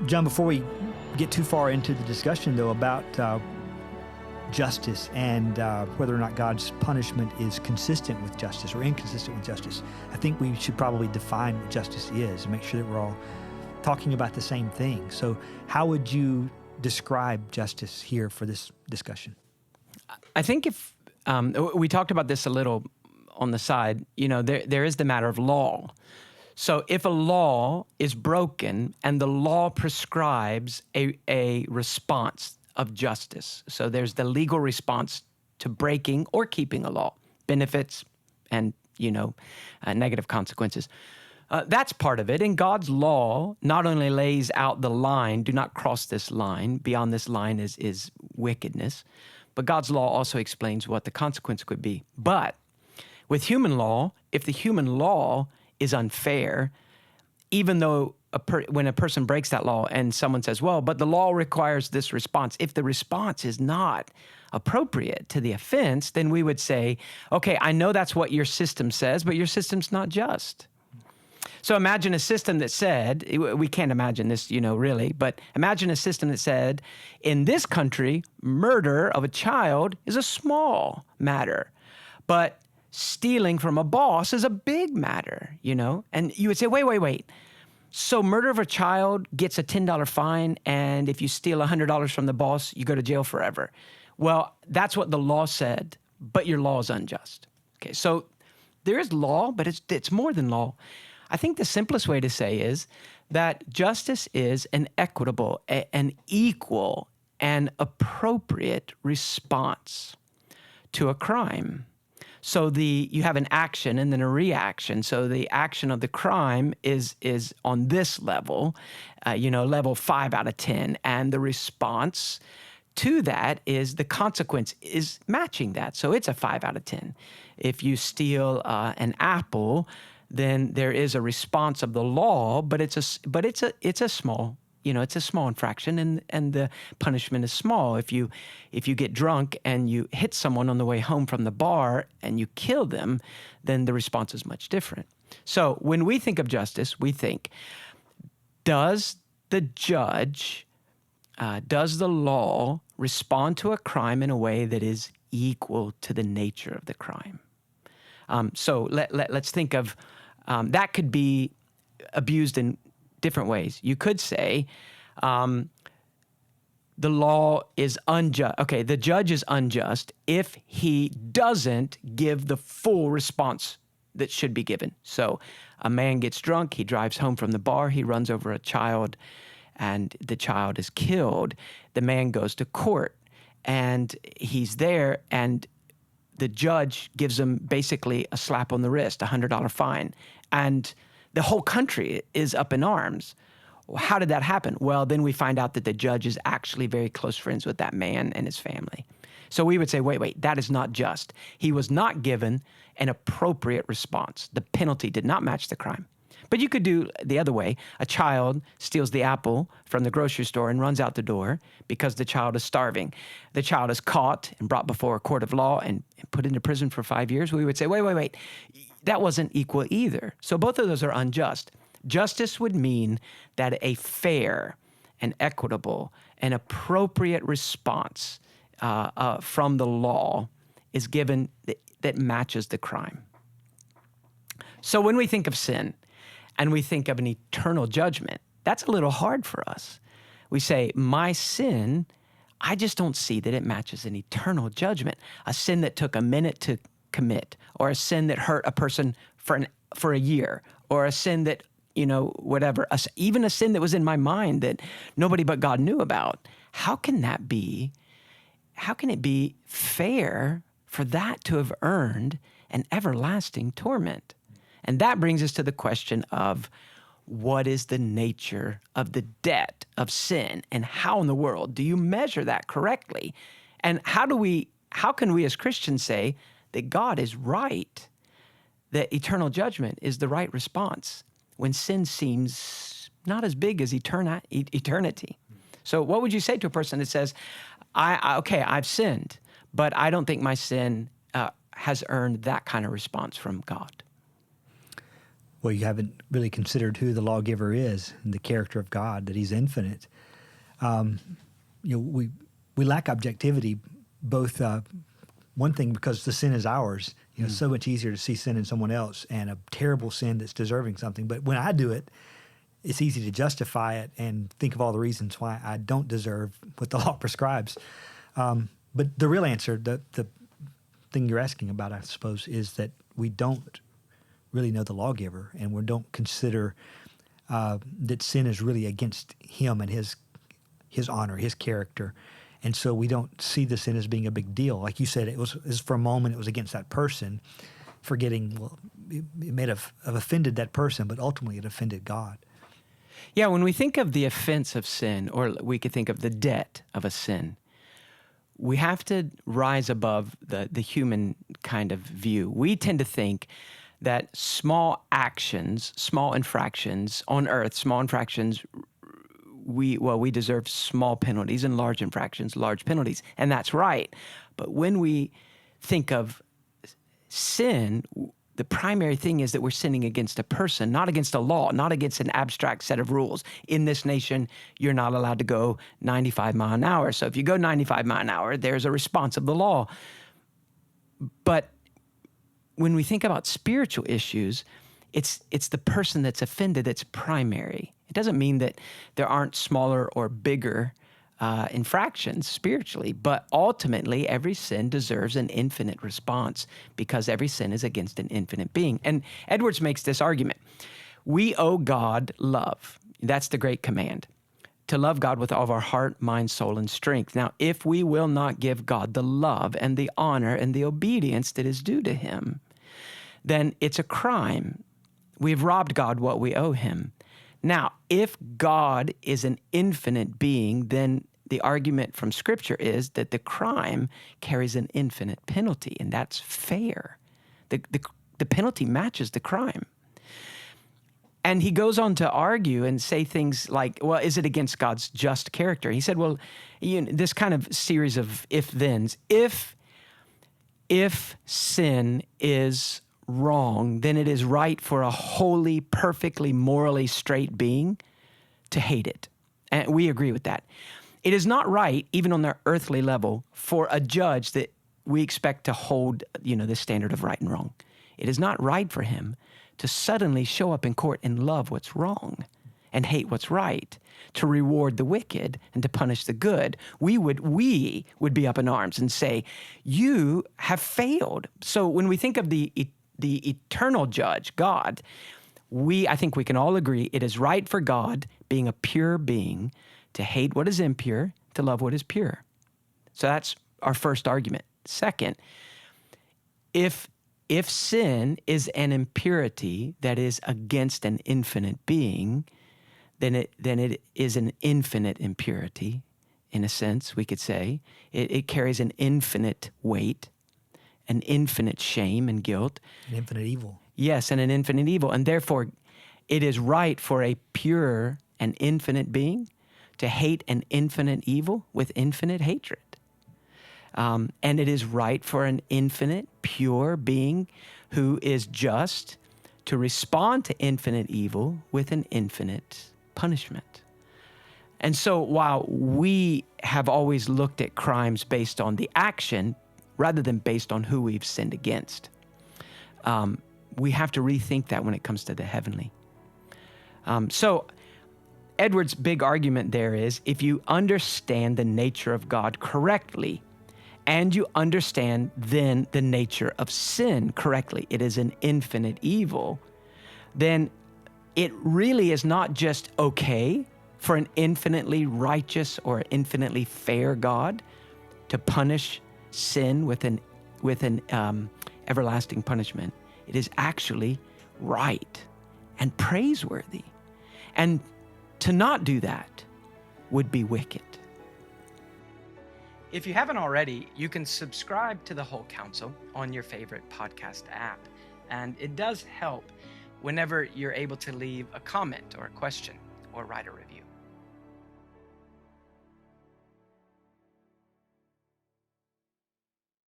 John, before we get too far into the discussion, though, about justice and whether or not God's punishment is consistent with justice or inconsistent with justice, I think we should probably define what justice is and make sure that we're all talking about the same thing. So how would you describe justice here for this discussion? I think if we talked about this a little on the side, there is the matter of law. So if a law is broken and the law prescribes a response of justice, so there's the legal response to breaking or keeping a law, benefits and, negative consequences. That's part of it. And God's law not only lays out the line, do not cross this line, beyond this line is wickedness, but God's law also explains what the consequence could be. But with human law, if the human law is unfair, even though when a person breaks that law and someone says, well, but the law requires this response, if the response is not appropriate to the offense, then we would say, okay, I know that's what your system says, but your system's not just. So imagine a system that said, we can't imagine this, really, but imagine a system that said, in this country, murder of a child is a small matter, but stealing from a boss is a big matter, And you would say, wait. So murder of a child gets a $10 fine, and if you steal $100 from the boss, you go to jail forever. Well, that's what the law said, but your law is unjust. Okay, so there is law, but it's more than law. I think the simplest way to say is that justice is an equitable, an equal, and appropriate response to a crime. So you have an action and then a reaction. So the action of the crime is on this level, level 5 out of 10, and the response to that is the consequence is matching that. So it's a 5 out of 10. If you steal an apple, then there is a response of the law, but it's a small, it's a small infraction, and the punishment is small. If you get drunk and you hit someone on the way home from the bar and you kill them, then the response is much different. So when we think of justice, we think, does the judge, does the law respond to a crime in a way that is equal to the nature of the crime? So let's think of, that could be abused in different ways. You could say the law is unjust. Okay, the judge is unjust if he doesn't give the full response that should be given. So a man gets drunk, he drives home from the bar, he runs over a child, and the child is killed. The man goes to court, and he's there, and the judge gives him basically a slap on the wrist, a $100 fine, and the whole country is up in arms. How did that happen? Well, then we find out that the judge is actually very close friends with that man and his family. So we would say, wait, that is not just. He was not given an appropriate response. The penalty did not match the crime. But you could do the other way. A child steals the apple from the grocery store and runs out the door because the child is starving. The child is caught and brought before a court of law and put into prison for 5 years. We would say, wait. That wasn't equal either. So both of those are unjust. Justice would mean that a fair and equitable and appropriate response from the law is given that matches the crime. So when we think of sin and we think of an eternal judgment, that's a little hard for us. We say, my sin, I just don't see that it matches an eternal judgment. A sin that took a minute to commit, or a sin that hurt a person for a year, or a sin that, whatever, even a sin that was in my mind that nobody but God knew about. How can it be fair for that to have earned an everlasting torment? And that brings us to the question of what is the nature of the debt of sin, and how in the world do you measure that correctly? And how can we as Christians say that God is right, that eternal judgment is the right response when sin seems not as big as eternity? So what would you say to a person that says, I've sinned, but I don't think my sin has earned that kind of response from God? Well, you haven't really considered who the lawgiver is and the character of God, that he's infinite. We lack objectivity, both one thing because the sin is ours. It's so much easier to see sin in someone else and a terrible sin that's deserving something. But when I do it, it's easy to justify it and think of all the reasons why I don't deserve what the law prescribes. But the real answer, the thing you're asking about, I suppose, is that we don't really know the lawgiver, and we don't consider that sin is really against him and his honor, his character. And so we don't see the sin as being a big deal. Like you said, it was for a moment, it was against that person, forgetting, well, it may have offended that person, but ultimately it offended God. Yeah, when we think of the offense of sin, or we could think of the debt of a sin, we have to rise above the human kind of view. We tend to think that small actions, small infractions on earth, small infractions, we deserve small penalties, and large infractions, large penalties. And that's right. But when we think of sin, the primary thing is that we're sinning against a person, not against a law, not against an abstract set of rules. In this nation, you're not allowed to go 95 miles an hour. So if you go 95 miles an hour, there's a response of the law. But when we think about spiritual issues, it's the person that's offended that's primary. It doesn't mean that there aren't smaller or bigger infractions spiritually, but ultimately every sin deserves an infinite response because every sin is against an infinite being. And Edwards makes this argument. We owe God love. That's the great command, to love God with all of our heart, mind, soul, and strength. Now, if we will not give God the love and the honor and the obedience that is due to him, then it's a crime. We've robbed God what we owe him. Now, if God is an infinite being, then the argument from Scripture is that the crime carries an infinite penalty, and that's fair. The penalty matches the crime. And he goes on to argue and say things like, well, is it against God's just character? He said, well, this kind of series of if-thens. If sin is wrong, then it is right for a holy, perfectly, morally straight being to hate it. And we agree with that. It is not right, even on the earthly level, for a judge that we expect to hold, the standard of right and wrong. It is not right for him to suddenly show up in court and love what's wrong and hate what's right, to reward the wicked and to punish the good. We would be up in arms and say, you have failed. So when we think of the eternal judge, God, I think we can all agree it is right for God, being a pure being, to hate what is impure, to love what is pure. So that's our first argument. Second, if sin is an impurity that is against an infinite being, then it is an infinite impurity, in a sense, we could say. It carries an infinite weight, an infinite shame and guilt. An infinite evil. Yes, and an infinite evil. And therefore, it is right for a pure and infinite being to hate an infinite evil with infinite hatred. And it is right for an infinite, pure being who is just to respond to infinite evil with an infinite punishment. And so while we have always looked at crimes based on the action rather than based on who we've sinned against, we have to rethink that when it comes to the heavenly. So Edwards' big argument there is, if you understand the nature of God correctly, and you understand then the nature of sin correctly, it is an infinite evil, then it really is not just okay for an infinitely righteous or infinitely fair God to punish sin with an everlasting punishment. It is actually right and praiseworthy. And to not do that would be wicked. If you haven't already, you can subscribe to The Whole Counsel on your favorite podcast app. And it does help whenever you're able to leave a comment or a question or write a review.